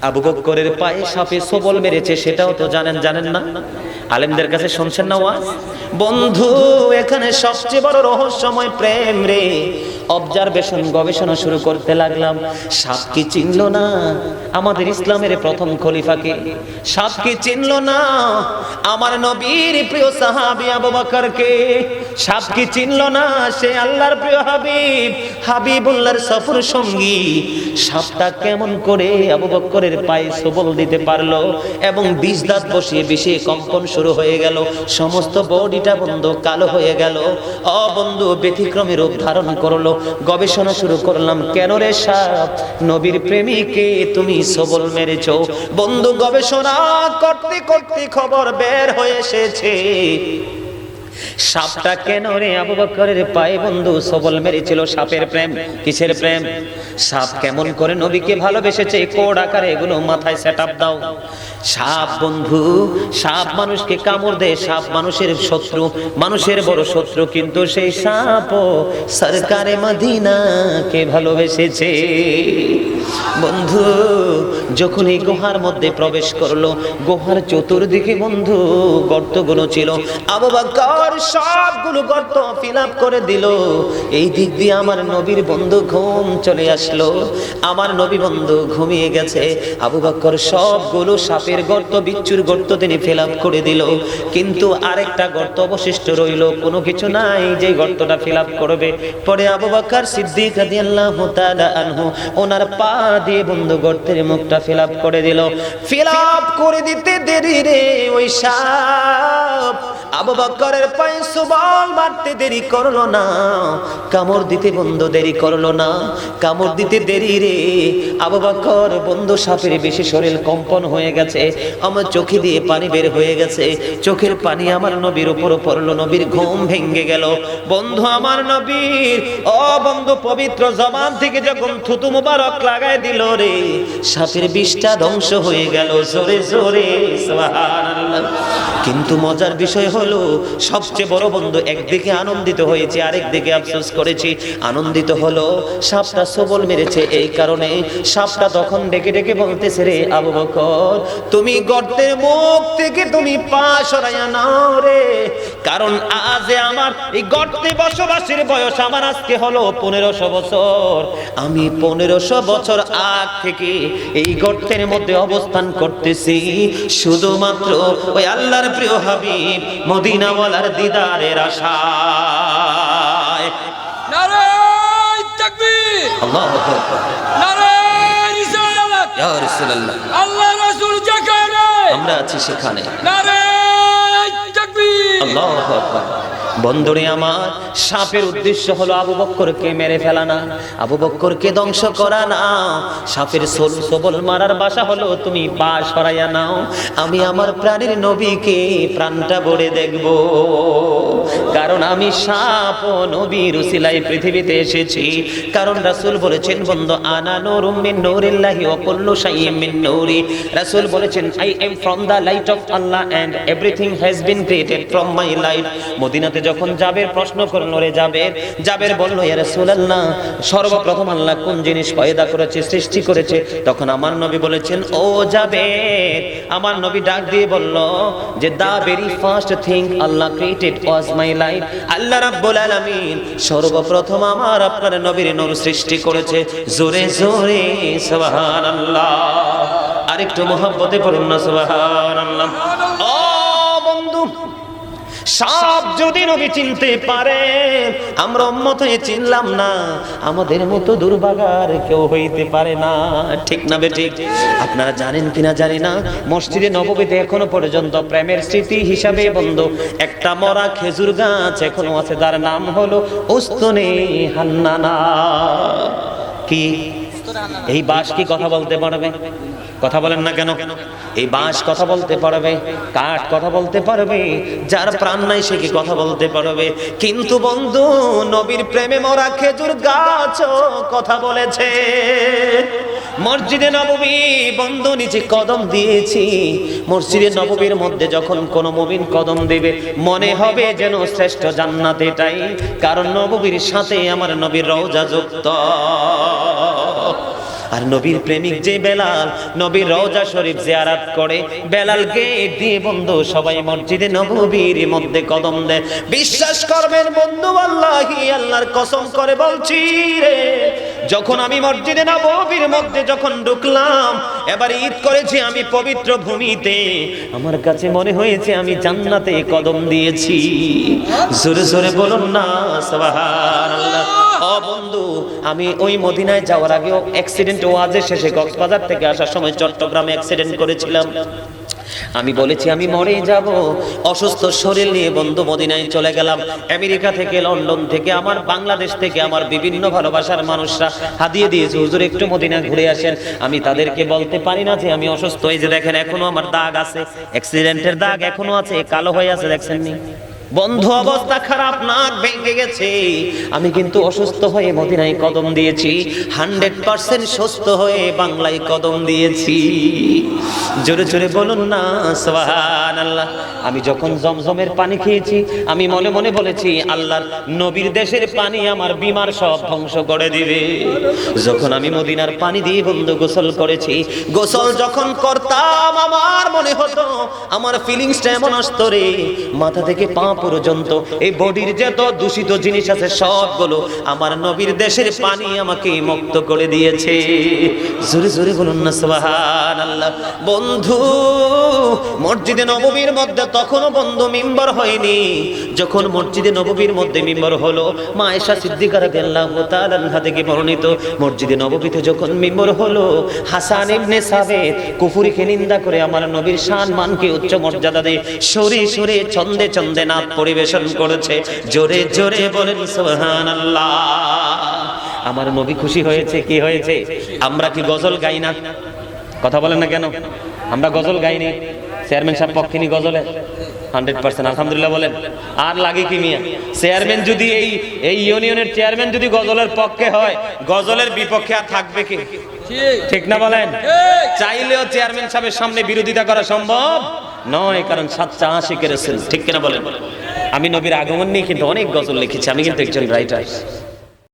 আবু বকরের পায়ে সাপে সবল মেরেছে, সেটাও তো জানেন না? আলেমদের কাছে শুনছেন না ওয়াজ? বন্ধু, এখানে সবচেয়ে বড় রহস্যময় প্রেম রে। অবজারভেশন, গবেষণা শুরু করতে লাগলাম। সাপ কি চিনল না আমাদের ইসলামের প্রথম খলিফাকে? সাপ কি চিনল না আমার নবীর প্রিয় সাহাবী আবু বকরকে? সাপ কি চিনল না সে আল্লাহর প্রিয় হাবিব, হাবিবুল্লাহর সফর সঙ্গী? সাপটা কেমন করে আবু বকরের পায়ে সবল দিতে পারলো এবং বিষ দাঁত বসিয়ে বিষে কম্পন শুরু হয়ে গেল, সমস্ত বডিটা বন্ধু কালো হয়ে গেল। ও বন্ধু, ব্যতিক্রমী রূপ ধারণ করলো। গবেষণা শুরু করলাম, কেন রে সাপ নবীর প্রেমিকে তুমি সবল মেরেছো? বন্ধু, গবেষণা করতে করতে খবর বের হয়ে এসেছে সাপটা কেন রে আবু বকরের পায়ে বন্ধু সবল মেরেছিল। সাপের প্রেম। কিসের প্রেম? সাপ কেমন করে নবীকে ভালোবেসেছে, কোড আকারে এগুলো মাথায় সেটআপ দাও। সাপ বন্ধু, সাপ মানুষকে কামড় দেয়, সাপ মানুষের শত্রু, মানুষের বড় শত্রু, কিন্তু সেই সাপও সরকারে মদিনাকে ভালোবেসেছে। বন্ধু, যখন এই গুহার মধ্যে প্রবেশ করলো, গুহার চতুর্দিকে বন্ধু গর্তগুলো ছিল। আবু বকর সবগুলো গর্ত ফিল আপ করে দিল। এই দিক দিয়ে আমার নবীর বন্ধু ঘুম চলে আসলো। আমার নবী বন্ধু ঘুমিয়ে গেছে। আবু বকর সবগুলো সাপের গর্ত, বিচ্ছুর গর্ত তিনি ফিল আপ করে দিল, কিন্তু আরেকটা গর্ত অবশিষ্ট রইল। কোনো কিছু নাই যে গর্তটা ফিল আপ করবে। পরে আবু বকর সিদ্দিক রাদিয়াল্লাহু তাআলা আনহু ওনার পা দিয়ে বন্ধু গর্তের মুখটা ফিল আপ করে দিল। ফিল আপ করে দিতে দেরি রে, ওই সাপ আবু বকরের পায়ে সবল মারতে দেরি করলো না, কামড় দিতে বন্ধু দেরি করলো না। কামড় দিতে দেরি রে, আবু বকর বন্ধু সাপের বেশি শরীর কম্পন হয়ে গেছে, আমার চোখে দিয়ে পানি বের হয়ে গেছে। চোখের পানি আমার নবীর উপর পড়লো, নবীর ঘুম ভেঙে গেল। বন্ধু, আমার নবীর ও বন্ধু পবিত্র জবান থেকে যখন থুতু মুবারক লাগায় দিল রে, সাপের বিষটা ধ্বংস হয়ে গেল জোরে জোরে সুবহানাল্লাহ। কিন্তু মজার বিষয় হলো, সবচেয়ে বড় বন্ধু, একদিকে আনন্দিত হয়েছে, আরেকদিকে আফসোস করেছি। আনন্দিত হলো সাপটা সবল মেরেছে, এই কারণে সাপটা তখন ডেকে ডেকে বলতেছে, রে আবু বকর, তুমি গর্তের মুখ থেকে তুমি পা সরাইয়া নাও রে, কারণ আজ আমার এই গর্তে বসবাসের বয়স আমার আজকে হলো 1500 বছর। আমি 1500 বছর আগ থেকে এই গর্তের মধ্যে অবস্থান করতেছি শুধুমাত্র ওই আল্লাহর প্রিয় হাবিব মদিনাওয়ালার দিদারের আশায়। নারে তাকবীর, আল্লাহু আকবার, নারে রিসালাত, ইয়া রাসূলুল্লাহ, আল্লাহ রাসূল যেখানে আমরা আছি সেখানে। নারে তাকবীর, আল্লাহু আকবার। বন্ধুরে আমার, সাপের উদ্দেশ্য হলো আবু বকরকে মেরে ফেলা না, আবু বকরকে ধ্বংস করা না। সাপের সবল মারার বাসা হলো তুমি পা সরাইয়া নাও, আমি আমার প্রাণের নবীকে প্রাণটা ভরে দেখব। কারণ আমি সাপ ও নবীর উসিলায় পৃথিবীতে এসেছি। কারণ রাসূল বলেছেন বন্ধু, আনা নূরুম মিন নূরিল্লাহি ওয়া কুল্লু শাইইন মিন নূরি। রাসূল বলেছেন, I am from the light of Allah and everything has been created from my light. মদিনাতে যখন জাবের প্রশ্ন করলো, রে জাবের বলল, ইয়া রাসূলুল্লাহ, সর্বপ্রথম আল্লাহ কোন জিনিস পয়দা করেছে, সৃষ্টি করেছে? তখন আমার নবী বলেছেন, ও জাবের, আমার নবী ডাক দিয়ে বলল যে the very first thing Allah created was my light. আল্লাহ রাব্বুল আলামিন সর্বপ্রথম আমার আপনার নবীর নূর সৃষ্টি করেছে। জোরে জোরে সুবহানাল্লাহ। আরেকটু মহব্বতে পড়ুন না সুবহানাল্লাহ। ও বন্ধু, সাপ যদি নবী চিনতে পারে, আমরা উম্মত হয়ে চিনলাম না, আমাদের মতো দুর্ভাগার কেউ হইতে পারে না। ঠিক না বেঠিক? আপনারা জানেন কিনা জানি না, মসজিদে নববীতে এখনো পর্যন্ত প্রেমের স্মৃতি হিসাবে বন্ধু একটা মরা খেজুর গাছ এখনো আছে, যার নাম হলো উস্তুনে হান্নানা। কি এই বাঁশ কি কথা বলতে পারবে? কথা বলেন না কেন? এই বাঁশ কথা বলতে পারবে, কাঠ কথা বলতে পারবে, যার প্রাণ নাই সে কি কথা বলতে পারবে? কিন্তু বন্ধু, নবীর প্রেমে মরা খেজুর গাছ কথা বলেছে। মসজিদে নববী বন্ধু নিচে কদম দিয়েছি। মসজিদে নববীর মধ্যে যখন কোনো মুমিন কদম দিবে, মনে হবে যেন শ্রেষ্ঠ জান্নাত এটাই, কারণ নববীর সাথে আমার নবীর রওজা যুক্ত। আর নবীর প্রেমিক যে বেলাল, নবীর রওজা শরীফ জিয়ারত করে, বেলাল গেট দিয়ে বন্ধু সবাই মসজিদে নববীর মধ্যে কদম দেয়। বিশ্বাস করবেন বন্ধু, আল্লাহি আল্লাহর কসম করে বলছি রে, যখন আমি মসজিদে নববীর মধ্যে যখন ঢুকলাম, এবার ঈদ করেছি আমি পবিত্র ভূমিতে, আমার কাছে মনে হয়েছে আমি জান্নাতে কদম দিয়েছি। জোরে জোরে বলুন না সুবহানাল্লাহ। ও বন্ধু, আমি ওই মদিনায় যাওয়ার আগেও অ্যাক্সিডেন্ট ওয়াজের শেষে কক্সবাজার থেকে আসার সময় চট্টগ্রামে অ্যাক্সিডেন্ট করেছিলাম। আমি বলেছি আমি মরেই যাব, অসুস্থ শরীর নিয়ে বন্ধু মদিনায় চলে গেলাম। আমেরিকা থেকে, লন্ডন থেকে, আমার বাংলাদেশ থেকে আমার বিভিন্ন ভালোবাসার মানুষরা হাদিয়ে দিয়েছে, হুজুর একটু মদিনা ঘুরে আসেন। আমি তাদেরকে বলতে পারি না যে আমি অসুস্থ। এই যে দেখেন এখনো আমার দাগ আছে, অ্যাক্সিডেন্টের দাগ এখনো আছে, কালো হয়ে আছে, দেখছেন নি বন্ধু, অবস্থা খারাপ, নাক ভেঙে গেছে। আমি কিন্তু অসুস্থ হয়ে মদিনায় কদম দিয়েছি, 100% সুস্থ হয়ে বাংলায় কদম দিয়েছি। জোরে জোরে বলুন না সুবহানাল্লাহ। আমি যখন জমজমের পানি খেয়েছি, আমি মনে মনে বলেছি আল্লাহর নবীর দেশের পানি আমার বিমার সব ধ্বংস করে দিবে। যখন আমি মদিনার পানি দিয়ে বন্ধু গোসল করেছি, গোসল যখন করতাম আমার মনে হতো আমার ফিলিংসটা এমন আসতো রে, মাথা থেকে পা পর্যন্ত এই বডির যত দূষিত জিনিস আছে সবগুলো আমার নবীর দেশের পানি আমাকে মুক্ত করে দিয়েছে। জোরে জোরে বলুন না সুবহানাল্লাহ। বন্ধু মসজিদে নববীর মধ্যে তখনও বন্ধু মিম্বর হয়নি, যখন মসজিদে নববীর মধ্যে মিম্বর হলো, মা আয়েশা সিদ্দিকা রাদিয়াল্লাহু তাআলা আনহা থেকে বর্ণিত, মসজিদে নববীতে যখন মিম্বর হলো, হাসান ইবনে সাবিত কুফরিকে নিন্দা করে আমার নবীর শান মানকে উচ্চ মর্যাদা দিয়ে সরে সরে ছন্দে ছন্দে নাচ পরিবেশন করেছে। জোরে জোরে বলেন সুবহানাল্লাহ। আমার নবী খুশি হয়েছে। কি হয়েছে? আমরা কি গজল গাই না? কথা বলেন না কেন? আমরা গজল গাইনি? চেয়ারম্যান সাহেব পক্ষে নি গজলে 100% আলহামদুলিল্লাহ বলেন। আর লাগে কি মিয়া? চেয়ারম্যান যদি এই ইউনিয়নের চেয়ারম্যান যদি গজলের পক্ষে হয়, গজলের বিপক্ষে আর থাকবে কি? ঠিক না বলেন? চাইলেও চেয়ারম্যান সাহেবের সামনে বিরোধিতা করা সম্ভব নয়, কারণ সাচ্চা আশিকের রাসূল। ঠিক কিনা বলেন? আমি নবীর আগমন নিয়ে কিন্তু অনেক গজল লিখেছি, আমি কিন্তু একজন রাইটার।